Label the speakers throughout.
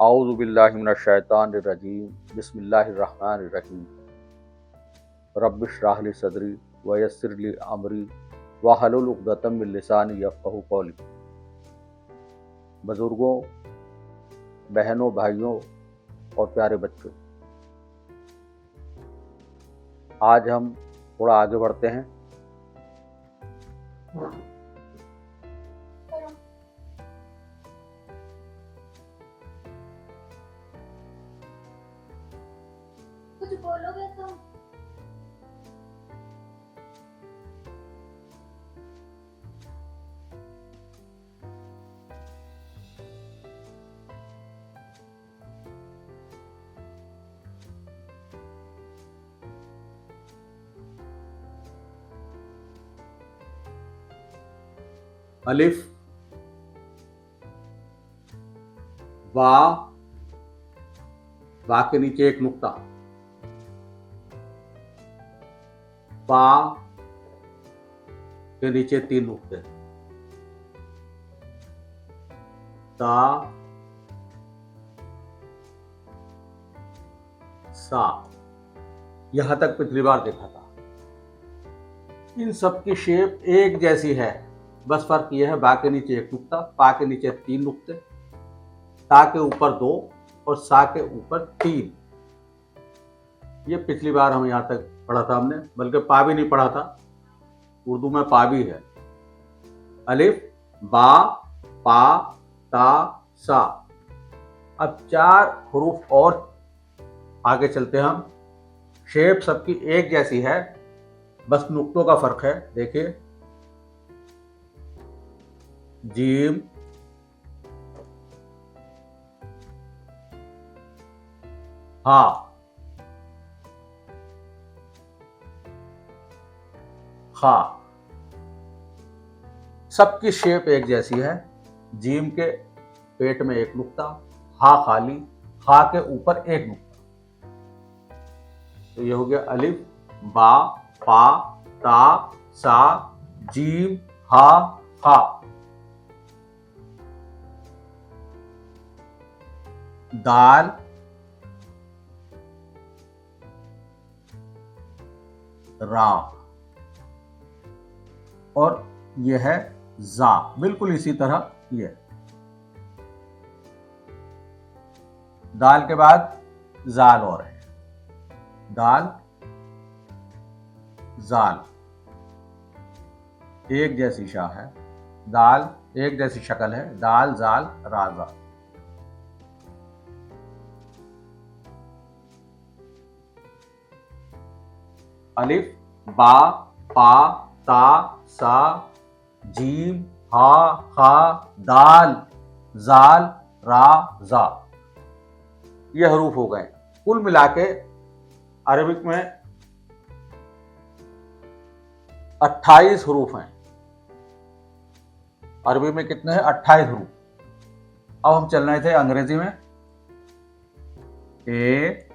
Speaker 1: औज़ु बिल्लाहि मिनश शैतानिर रजीम बिस्मिल्लाहिर्रहमानिर रहीम रब्बिश्रह ली सदरी व यस्सिर ली अमरी वहलुल उक़दतम मिन लिसानी यफ़क़हू क़ौली। बुज़ुर्गों, बहनों, भाइयों और प्यारे बच्चों, आज हम थोड़ा आगे बढ़ते हैं।
Speaker 2: कुछ बोलोगे तो
Speaker 1: अलिफ, बा, बा के नीचे एक नुक्ता, पा के नीचे 3 नुक्ते, ता, सा। यहां तक पिछली बार देखा था। इन सब की शेप एक जैसी है, बस फर्क यह है बा के नीचे एक नुक्ता, पा के नीचे 3 नुक्ते, ता के ऊपर 2 और सा के ऊपर 3। ये पिछली बार हम यहां तक पढ़ा था हमने, बल्कि पा भी नहीं पढ़ा था। उर्दू में पा भी है। अलिफ, बा, पा, ता, सा। अब 4 हरूफ और आगे चलते हैं हम। शेप सबकी एक जैसी है, बस नुक्तों का फर्क है। देखिए, जीम, हा, खा। सबकी शेप एक जैसी है। जीम के पेट में एक नुक्ता, हा खाली, खा के ऊपर एक नुक्ता। तो ये हो गया अलिफ, बा, पा, ता, सा, जीम, हा, खा। दाल, रा, और यह है जा। बिल्कुल इसी तरह ये दाल के बाद जाल और है। दाल, जाल, एक जैसी शाह है। दाल एक जैसी शक्ल है। दाल, जाल, राजा। अलिफ, बा, पा, ता, सा, जीम, हा, खा, दाल, जाल, रा, जा। ये हरूफ हो गए। कुल मिला के अरबिक में 28 हरूफ हैं। अरबी में कितने हैं? 28 हरूफ। अब हम चल रहे थे अंग्रेजी में। ए,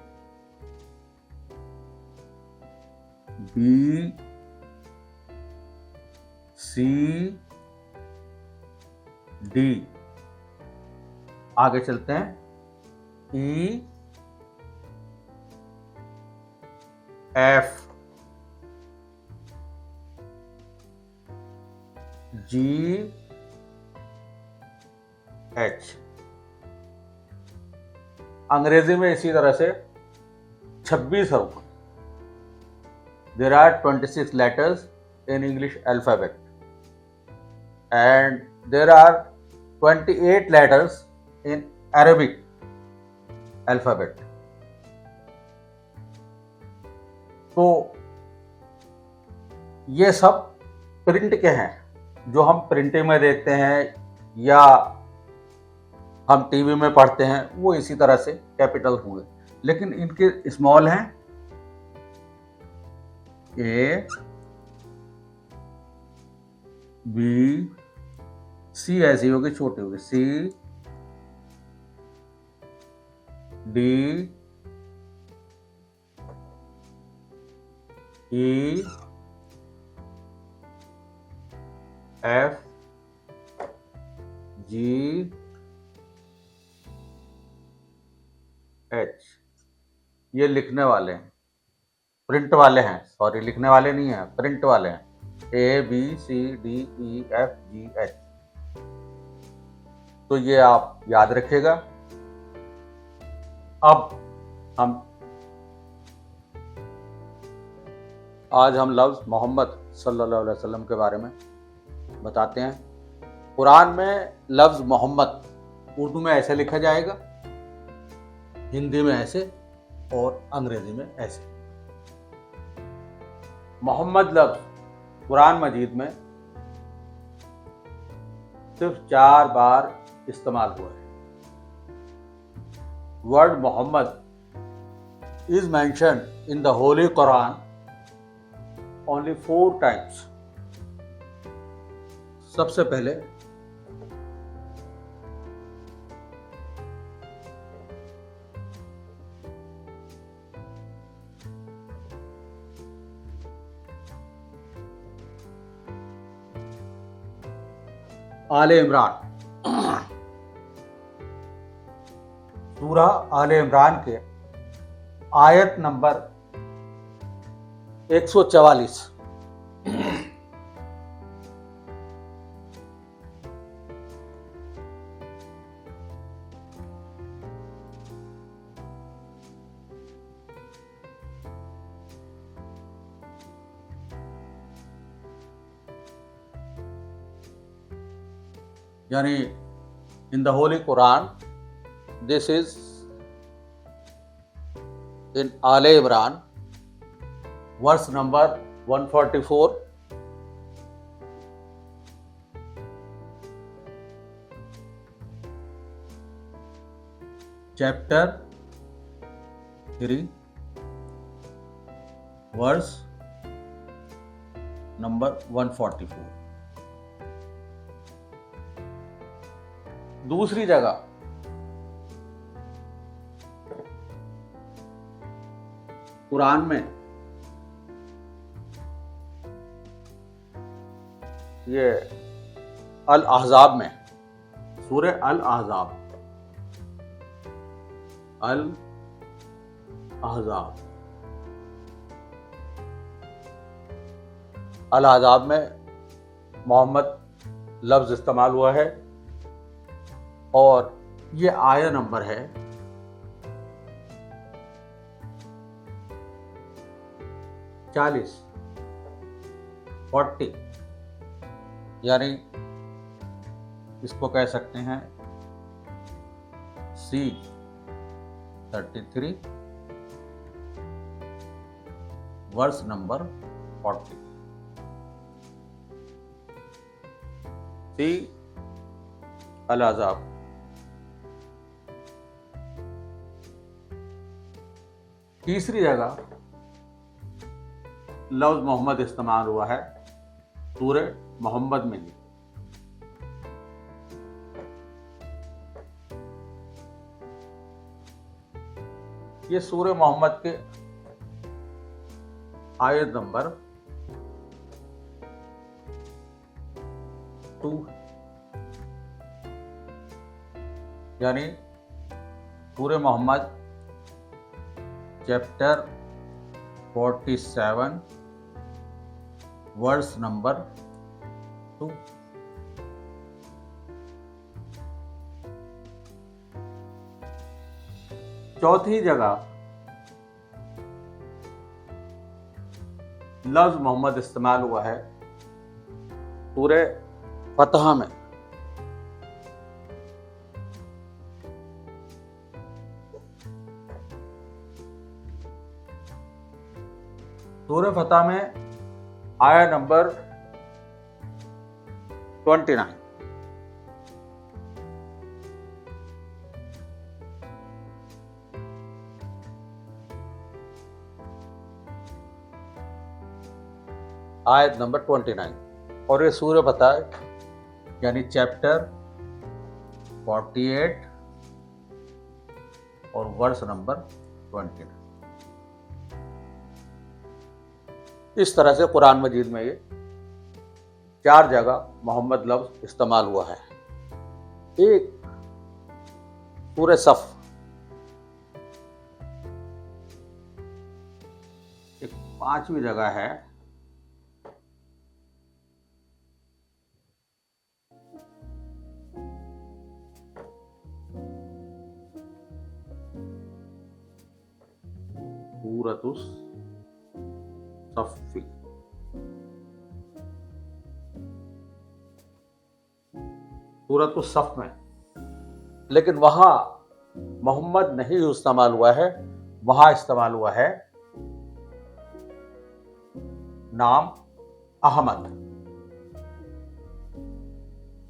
Speaker 1: बी, सी, डी। आगे चलते हैं। ई, एफ, जी, एच। अंग्रेजी में इसी तरह से 26 हरूफ। There are 26 letters in English alphabet and there are 28 letters in Arabic alphabet. तो ये सब प्रिंट के हैं, जो हम प्रिंटिंग में देखते हैं या हम टीवी में पढ़ते हैं, वो इसी तरह से कैपिटल हुए, लेकिन इनके स्मॉल हैं। ए, बी, सी ऐसी होगी, छोटी होगी। सी, डी, ई, एफ, जी, एच, ये लिखने वाले हैं, प्रिंट वाले हैं, सॉरी लिखने वाले नहीं हैं, प्रिंट वाले हैं, ABCDEFGH। तो ये आप याद रखिएगा। अब आज हम लफ्ज़ मोहम्मद सल्लल्लाहु अलैहि वसल्लम के बारे में बताते हैं। कुरान में लफ्ज़ मोहम्मद उर्दू में ऐसे लिखा जाएगा, हिंदी में ऐसे और अंग्रेजी में ऐसे। मोहम्मद लफ्ज़ कुरान मजीद में सिर्फ 4 बार इस्तेमाल हुआ है। Word Mohammad is mentioned in the holy Quran only 4 times. सबसे पहले आले इमरान, सूरा आले इमरान के आयत नंबर 144। यानी in the holy Quran, this is in Ale Imran verse number 144, chapter 3 verse number 144। दूसरी जगह कुरान में ये अल अहज़ाब में, सूरह अल अहज़ाब, अल अहज़ाब, अल अहज़ाब में मोहम्मद लफ्ज़ इस्तेमाल हुआ है और ये आया नंबर है 40, यानी इसको कह सकते हैं C33 वर्स नंबर 40। सी अल अहज़ाब। तीसरी जगह लफ्ज़ मोहम्मद इस्तेमाल हुआ है सूरह मोहम्मद में ही। ये सूरह मोहम्मद के आयत नंबर 2, यानी सूरह मोहम्मद चैप्टर 47 वर्स नंबर 2। चौथी जगह लफ्ज़ मोहम्मद इस्तेमाल हुआ है सूरह फतह में। सूरह फतह में आया नंबर 29। आयत नंबर 29, और ये सूरह फतह यानी चैप्टर 48 और वर्स नंबर 29। इस तरह से कुरान मजीद में ये 4 जगह मोहम्मद लफ्ज़ इस्तेमाल हुआ है। एक सूरह सफ पांचवी जगह है सूरतुस सफ़ी। सूरतुस सफ़ में, लेकिन वहां मोहम्मद नहीं इस्तेमाल हुआ है, वहां इस्तेमाल हुआ है नाम अहमद।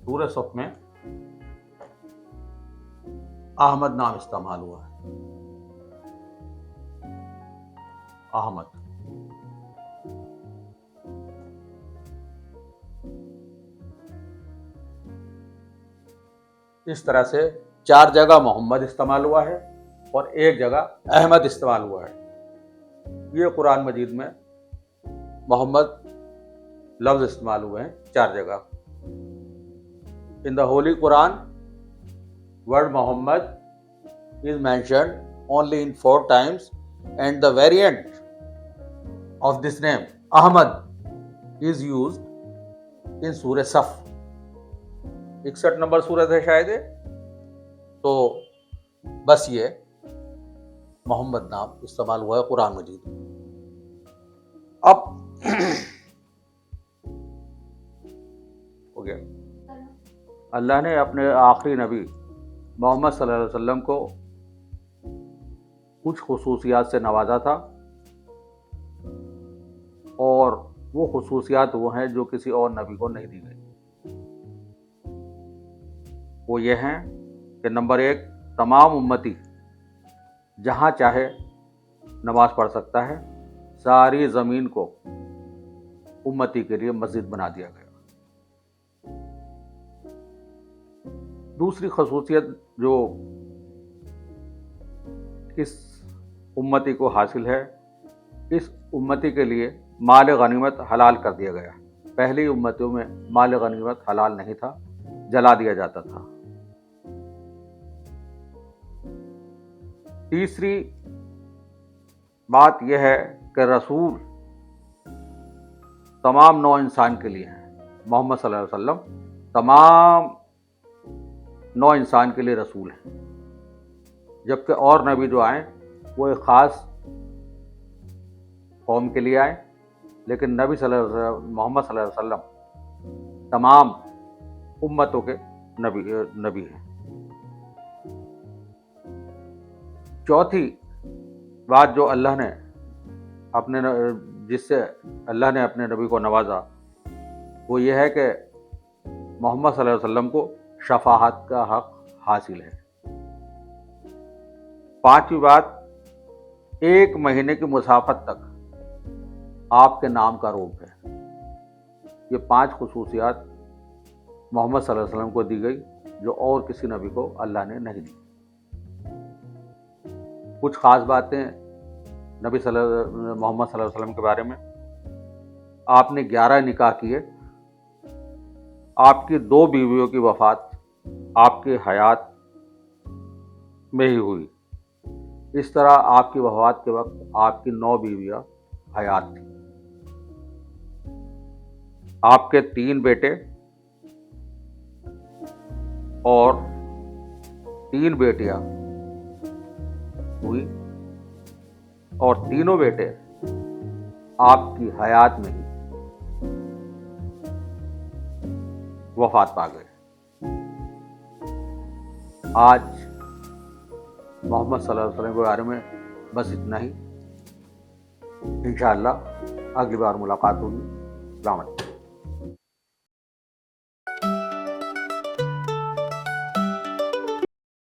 Speaker 1: सूरह सफ़ में अहमद नाम इस्तेमाल हुआ है, अहमद। इस तरह से 4 जगह मोहम्मद इस्तेमाल हुआ है और 1 जगह अहमद इस्तेमाल हुआ है। ये कुरान मजीद में मोहम्मद लफ्ज इस्तेमाल हुए हैं 4 जगह। इन the holy Quran word Muhammad is mentioned only in 4 times and the variant of this name Ahmad is used in Surah Saf। 61 number सूरत है शायद, तो बस ये मोहम्मद नाम इस्तेमाल हुआ है कुरान मजीद। अब हो गया, अल्लाह ने अपने आखिरी नबी मोहम्मद सल्लल्लाहु अलैहि वसल्लम को कुछ खुसूसियात से नवाजा था, और वो खुसूसियात वो हैं जो किसी और नबी को नहीं दी गई। वो ये हैं कि नंबर 1, तमाम उम्मती जहाँ चाहे नमाज पढ़ सकता है, सारी ज़मीन को उम्मती के लिए मस्जिद बना दिया गया। दूसरी खसूसियत जो इस उम्मती को हासिल है, इस उम्मती के लिए माल गनीमत हलाल कर दिया गया। पहली उम्मतियों में माल गनीमत हलाल नहीं था, जला दिया जाता था। तीसरी बात यह है कि रसूल तमाम नौ इंसान के लिए हैं। मोहम्मद सल्लल्लाहु अलैहि वसल्लम तमाम नौ इंसान के लिए रसूल हैं, जबकि और नबी जो आए वो एक ख़ास कौम के लिए आए, लेकिन मोहम्मद सल्लल्लाहु अलैहि वसल्लम तमाम उम्मतों के नबी हैं। चौथी बात जो अल्लाह ने जिससे अल्लाह ने अपने नबी को नवाजा, वो ये है कि मोहम्मद सल्लल्लाहु अलैहि वसल्लम को शफाअत का हक हासिल है। पांचवी बात, 1 महीने की मुसाफत तक आपके नाम का रोग है। ये 5 खुसूसियात मोहम्मद सल्लल्लाहु अलैहि वसल्लम को दी गई जो और किसी नबी को अल्लाह ने नहीं दी। कुछ ख़ास बातें नबी मोहम्मद सल्लल्लाहु अलैहि वसल्लम के बारे में। आपने 11 निकाह किए, आपकी 2 बीवियों की वफ़ात आपकी हयात में ही हुई। इस तरह आपकी वफ़ात के वक्त आपकी 9 बीवियाँ हयात थी। आपके 3 बेटे और 3 बेटियां हुई, और तीनों बेटे आपकी हयात में ही वफात पा गए। आज मोहम्मद सल्लल्लाहु अलैहि वसल्लम के बारे में बस इतना ही। इंशाअल्लाह अगली बार मुलाकात होगी। अस्सलाम वालेकुम।